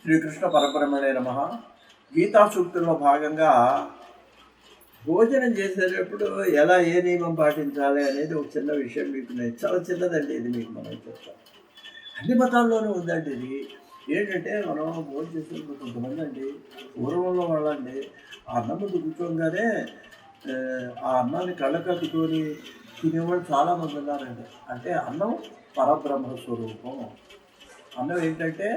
శ్రీకృష్ణ పరబ్రహ్మణే నమః. గీతా సూక్తుల్లో భాగంగా భోజనం చేసేటప్పుడు ఎలా ఏ నియమం పాటించాలి అనేది ఒక చిన్న విషయం మీకు నేను చాలా చిన్నదండి ఇది మీకు మనం చెప్తాను. అన్ని మతాల్లోనూ ఉందండి ఇది. ఏంటంటే మనం భోజనం చేసేటప్పుడు కొంతమంది అండి పూర్వంలో వాళ్ళండి ఆ అన్నం ముందు కూర్చోగానే ఆ అన్నాన్ని కళ్ళకట్టుకొని తినేవాళ్ళు చాలామంది ఉన్నారండి. అంటే అన్నం పరబ్రహ్మ స్వరూపం. అన్నం ఏంటంటే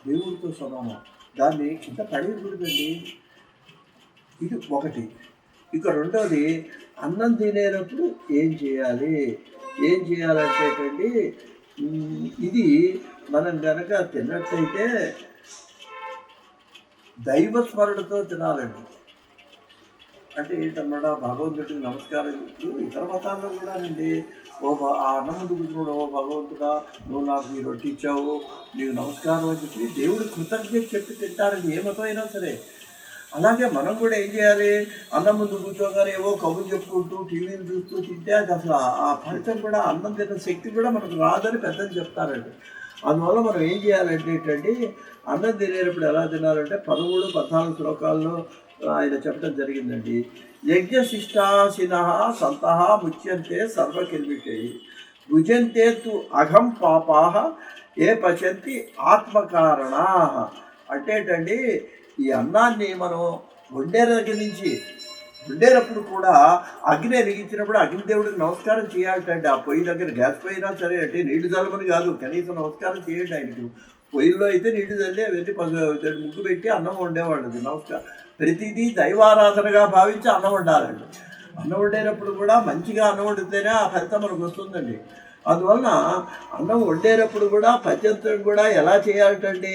దేవుడితో సమానం. దాన్ని కింద పడేయకూడదండి. ఇది ఒకటి. ఇక రెండోది, అన్నం తినేటప్పుడు ఏం చేయాలి చేయాలంటేటండి, ఇది మనం కనుక తిన్నట్లయితే దైవస్మరణతో తినాలండి. అంటే ఏంటన్నమాట, భగవంతుడికి నమస్కారం చెప్తూ ఇతర మతాల్లో కూడానండి ఆ అన్నం ముందు కూర్చున్నాడు, ఓ భగవంతుడా నువ్వు నాకు ఈ రొట్టి ఇచ్చావు, నీకు నమస్కారం అని చెప్పి దేవుడు కృతజ్ఞత చెప్పి తింటారండి, ఏ మతం అయినా సరే. అలాగే మనం కూడా ఏం చేయాలి, అన్నం ముందు కూర్చోగానే ఏవో కబుర్లు చెప్పుకుంటూ టీవీలు చూస్తూ తింటే అది అసలు ఆ ఫలితం కూడా, అన్నం తిన్న శక్తి కూడా మనకు రాదని పెద్దలు చెప్తారండి. అందువల్ల మనం ఏం చేయాలంటే ఏంటంటే, అన్నం తినేటప్పుడు ఎలా తినాలంటే 13, 14 శ్లోకాల్లో ఆయన చెప్పడం జరిగిందండి. యజ్ఞశిష్టాశిన సంత ముచ్యంతే సర్వకిల్విషై భుజంతే తు అఘం పాపా ఏ పచంతి ఆత్మకారణా. అంటేటండి, ఈ అన్నాన్ని మనం వండే దగ్గర నుంచి వండేటప్పుడు కూడా అగ్ని వెలిగించినప్పుడు అగ్నిదేవుడికి నమస్కారం చేయాలంటే, ఆ పొయ్యి దగ్గర గ్యాస్ పొయ్యి అయినా సరే అంటే నీళ్లు చల్లమని కాదు, కనీసం నమస్కారం చేయండి ఆయనకు. పొయ్యిలో అయితే నీళ్లు చల్లి వెళ్ళి ముగ్గు పెట్టి అన్నం వండేవాళ్ళది. నమస్కారం ప్రతిదీ దైవారాధనగా భావించి అన్నం వండాలండి. అన్నం వండేటప్పుడు కూడా మంచిగా అన్నం వండితేనే ఆ ఫలితం మనకు వస్తుందండి. అందువలన అన్నం వండేటప్పుడు కూడా పచ్చంతం కూడా ఎలా చేయాలంటండి,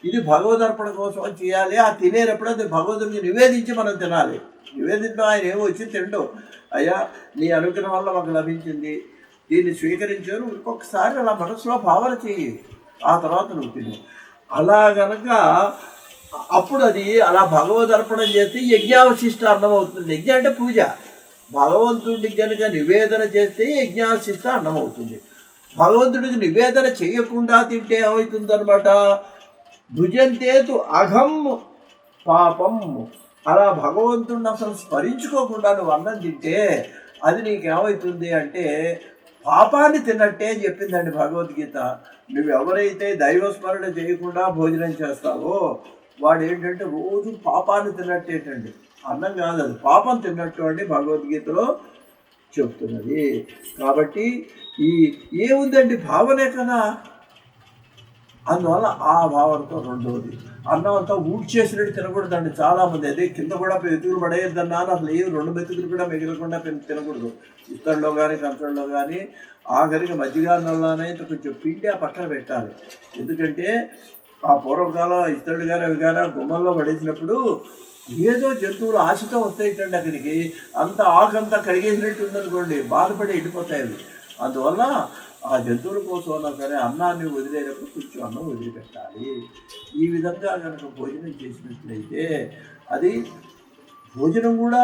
ఇది భగవదర్పణ కోసం చేయాలి. ఆ తినేటప్పుడు అది భగవంతుడికి నివేదించి మనం తినాలి. నివేదించడం ఆయన ఏమో వచ్చి తిండు, అయ్యా నీ అనుగ్రహం వల్ల మాకు లభించింది, దీన్ని స్వీకరించారు, ఇంకొకసారి అలా మనసులో భావన చెయ్యి, ఆ తర్వాత నువ్వు తిను. అలా గనక అప్పుడు అది అలా భగవదర్పణం చేస్తే యజ్ఞావశిష్ట అన్నం అవుతుంది. యజ్ఞ అంటే పూజ. భగవంతుడికి కనుక నివేదన చేస్తే యజ్ఞావశిష్ట అన్నం అవుతుంది. భగవంతుడికి నివేదన చేయకుండా తింటే ఏమవుతుందనమాట, భుజంతేతు అఘం పాపం. అలా భగవంతుడిని అసలు స్మరించుకోకుండా నువ్వు అన్నం తింటే అది నీకేమవుతుంది అంటే పాపాన్ని తిన్నట్టే అని చెప్పిందండి భగవద్గీత. నువ్వు ఎవరైతే దైవస్మరణ చేయకుండా భోజనం చేస్తావో వాడు ఏంటంటే రోజు పాపాన్ని తిన్నట్టేటండి. అన్నం కాదు, అది పాపం తిన్నట్టు అండి భగవద్గీతలో చెప్తున్నది. కాబట్టి ఏముందండి, భావనే కదా. అందువల్ల ఆ భావనతో రెండవది, అన్నం అంతా ఊడ్చేసినట్టు తినకూడదండి. చాలామంది అదే కింద కూడా మెతుకులు పడేయద్దన్నా అసలు ఏమి 2 మెతుకులు కూడా మిగలకుండా తినకూడదు. ఇత్తడిలో కానీ కంచంలో కానీ ఆఖరికి మజ్జిగ అన్నంలోనే కొంచెం పిండి ఆ పక్కన పెట్టాలి. ఎందుకంటే ఆ పూర్వకాలం ఇత్తడి కానీ అవి కానీ గుమ్మల్లో పడేసినప్పుడు ఏదో జంతువులు ఆశతో వస్తాయిటండి అక్కడికి, అంత ఆకంతా కడిగేసినట్టు ఉందనుకోండి, బాధపడి ఎండిపోతాయి అవి. అందువల్ల ఆ జంతువుల కోసం సరే అన్నాన్ని వదిలేటప్పుడు కొంచెం అన్నం వదిలిపెట్టాలి. ఈ విధంగా కనుక భోజనం చేసినట్లయితే అది భోజనం కూడా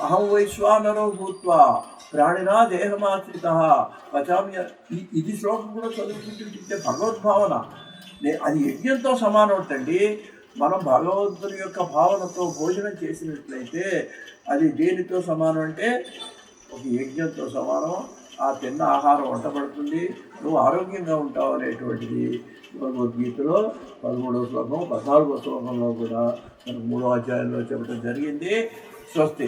అహం వైశ్వానరో భూత్వా ప్రాణినా దేహమాశ్రిత పచామ్య, ఇది శ్లోకం కూడా చదువుకుంటుంటే భగవద్భావన అది యజ్ఞంతో సమానం అవుతండి. మనం భగవంతుని యొక్క భావనతో భోజనం చేసినట్లయితే అది దేనితో సమానం అంటే ఒక యజ్ఞంతో సమానం. ఆ తిన్న ఆహారం వంటబడుతుంది, నువ్వు ఆరోగ్యంగా ఉంటావు అనేటువంటిది భగవద్గీతలో 13వ శ్లోకం 14వ శ్లోకంలో కూడా మనకు 3వ అధ్యాయంలో చెప్పడం జరిగింది. స్వస్తి.